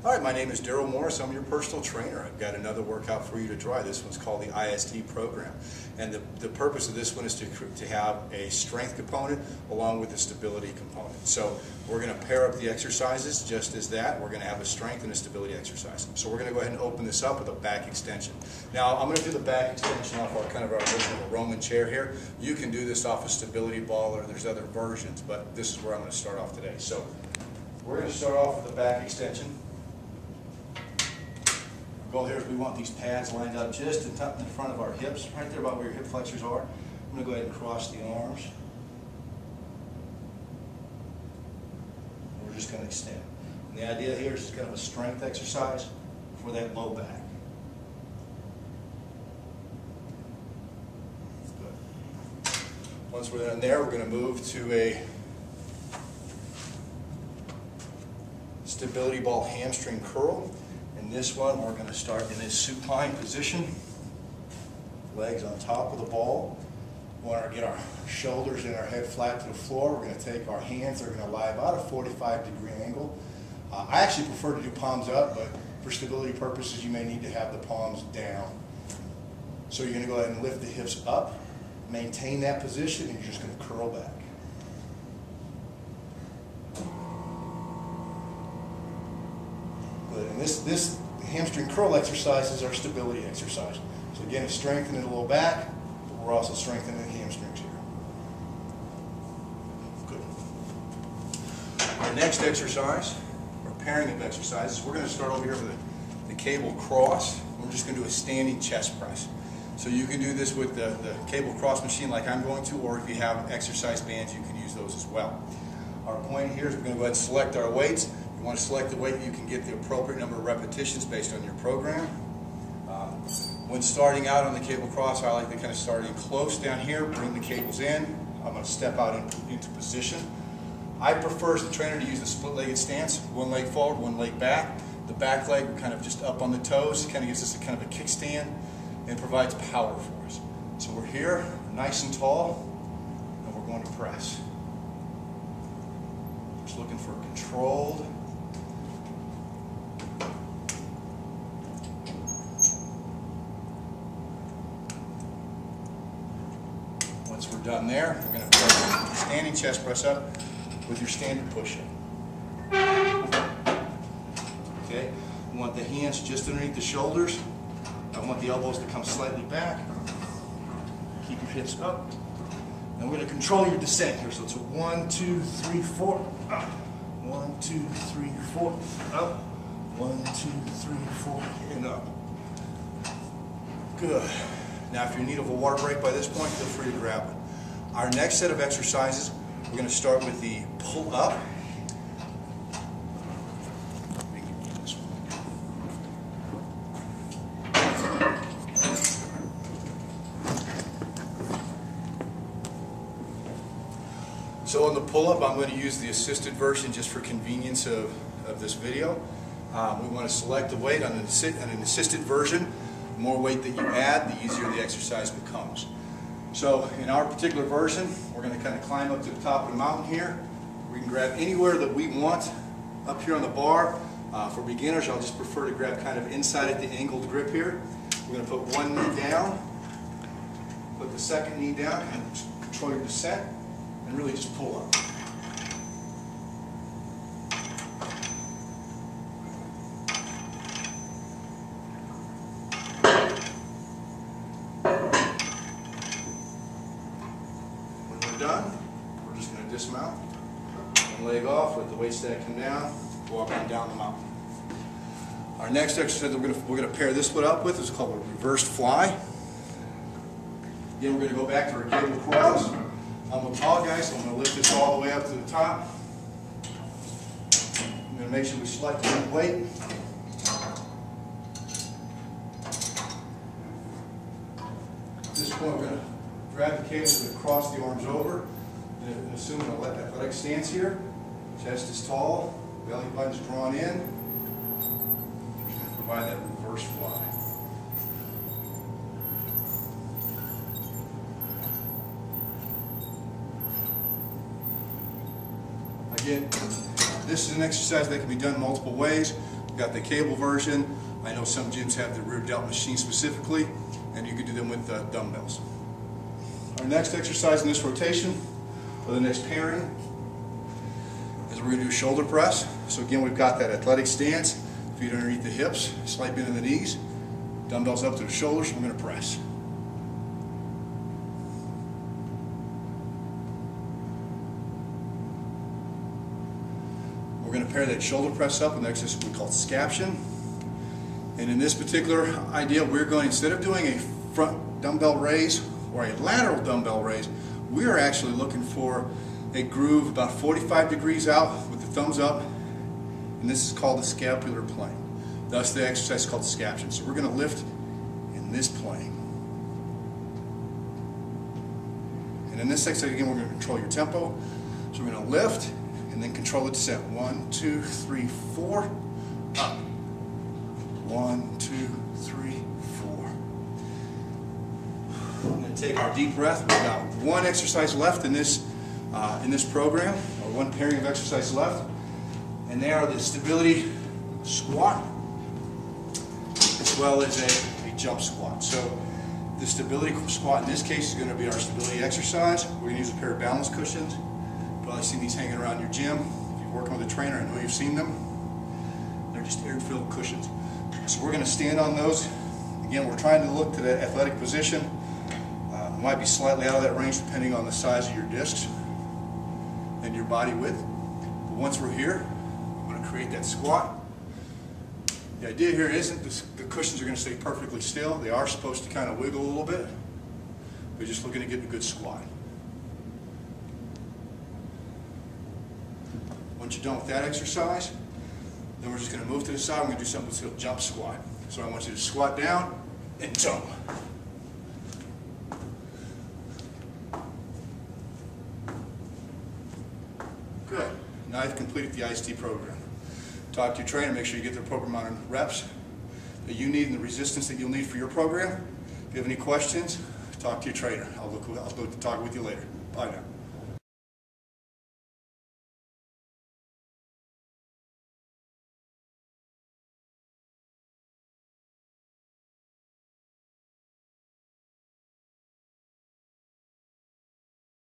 Hi, my name is Daryl Morris. I'm your personal trainer. I've got another workout for you to try. This one's called the IST Program. And the purpose of this one is to have a strength component along with a stability component. So we're going to pair up the exercises just as that. We're going to have a strength and a stability exercise. So we're going to go ahead and open this up with a back extension. Now I'm going to do the back extension off our original Roman chair here. You can do this off a stability ball, or there's other versions, but this is where I'm going to start off today. So we're going to start off with the back extension. The goal here is we want these pads lined up just in front of our hips, right there about where your hip flexors are. I'm going to go ahead and cross the arms. And we're just going to extend. And the idea here is kind of a strength exercise for that low back. Good. Once we're in there, we're going to move to a stability ball hamstring curl. In this one, we're going to start in this supine position, legs on top of the ball. We want to get our shoulders and our head flat to the floor. We're going to take our hands, they're going to lie about a 45-degree angle. I actually prefer to do palms up, but for stability purposes, you may need to have the palms down. So you're going to go ahead and lift the hips up, maintain that position, and you're just going to curl back. And this hamstring curl exercise is our stability exercise. So again, it's strengthening the low back, but we're also strengthening the hamstrings here. Good. Our next exercise, or pairing of exercises, we're going to start over here with the cable cross. We're just going to do a standing chest press. So you can do this with the cable cross machine like I'm going to, or if you have exercise bands, you can use those as well. Our point here is we're going to go ahead and select our weights. You want to select the weight that you can get the appropriate number of repetitions based on your program. When starting out on the cable cross, I like to kind of start in close down here, bring the cables in. I'm going to step out into position. I prefer as the trainer to use the split-legged stance, one leg forward, one leg back. The back leg kind of just up on the toes, kind of gives us a kind of a kickstand and provides power for us. So we're here, nice and tall, and we're going to press. Just looking for controlled. Once we're done there, we're going to put standing chest press up with your standard push-up. Okay, we want the hands just underneath the shoulders. I want the elbows to come slightly back. Keep your hips up. And we're going to control your descent here. So it's a 1, 2, 3, 4, up. 1, 2, 3, 4, up. 1, 2, 3, 4, and up. Good. Now, if you're in need of a water break by this point, feel free to grab one. Our next set of exercises, we're going to start with the pull up. So on the pull up, I'm going to use the assisted version just for convenience of this video. We want to select the weight on an assisted version. The more weight that you add, the easier the exercise becomes. So in our particular version, we're going to kind of climb up to the top of the mountain here. We can grab anywhere that we want up here on the bar. For beginners, I'll just prefer to grab kind of inside at the angled grip here. We're going to put one knee down, put the second knee down, and control your descent, and really just pull up. Done, we're just going to dismount and leg off, let the weight stack come down, walk on down the mountain. Our next exercise we're going to pair this one up with is called a reversed fly. Again, we're going to go back to our cable cross. I'm a tall guy, so I'm going to lift this all the way up to the top. I'm going to make sure we select the right weight. At this point, we're going to grab the cable and cross the arms over, and assume an athletic stance here. Chest is tall, belly button's drawn in. We're just going to provide that reverse fly. Again, this is an exercise that can be done multiple ways. got the cable version. I know some gyms have the rear delt machine specifically, and you can do them with dumbbells. Our next exercise in this rotation, for the next pairing, is we're going to do shoulder press. So again, we've got that athletic stance, feet underneath the hips, slight bend in the knees, dumbbells up to the shoulders, we're going to press. We're going to pair that shoulder press up with an exercise we call scaption. And in this particular idea, we're going, instead of doing a front dumbbell raise or a lateral dumbbell raise, we are actually looking for a groove about 45 degrees out with the thumbs up, and this is called the scapular plane. Thus the exercise is called scaption. So we're going to lift in this plane. And in this exercise, again, we're going to control your tempo. So we're going to lift and then control the descent. 1, 2, 3, 4, up. 1, 2, 3, 4. I'm going to take our deep breath. We've got one exercise left in this program, or one pairing of exercises left, and they are the stability squat as well as a jump squat. So the stability squat in this case is going to be our stability exercise. We're going to use a pair of balance cushions. You've probably seen these hanging around your gym. If you're working with a trainer, I know you've seen them. They're just air-filled cushions. So we're going to stand on those. Again, we're trying to look to that athletic position. It might be slightly out of that range depending on the size of your discs and your body width. But once we're here, I'm going to create that squat. The idea here isn't the cushions are going to stay perfectly still. They are supposed to kind of wiggle a little bit. We're just looking to get a good squat. Once you're done with that exercise, then we're just going to move to the side. We're going to do something that's called jump squat. So I want you to squat down and jump. Good. Now you've completed the IST program. Talk to your trainer, make sure you get the program amount of reps that you need and the resistance that you'll need for your program. If you have any questions, talk to your trainer. I'll look to talk with you later. Bye now.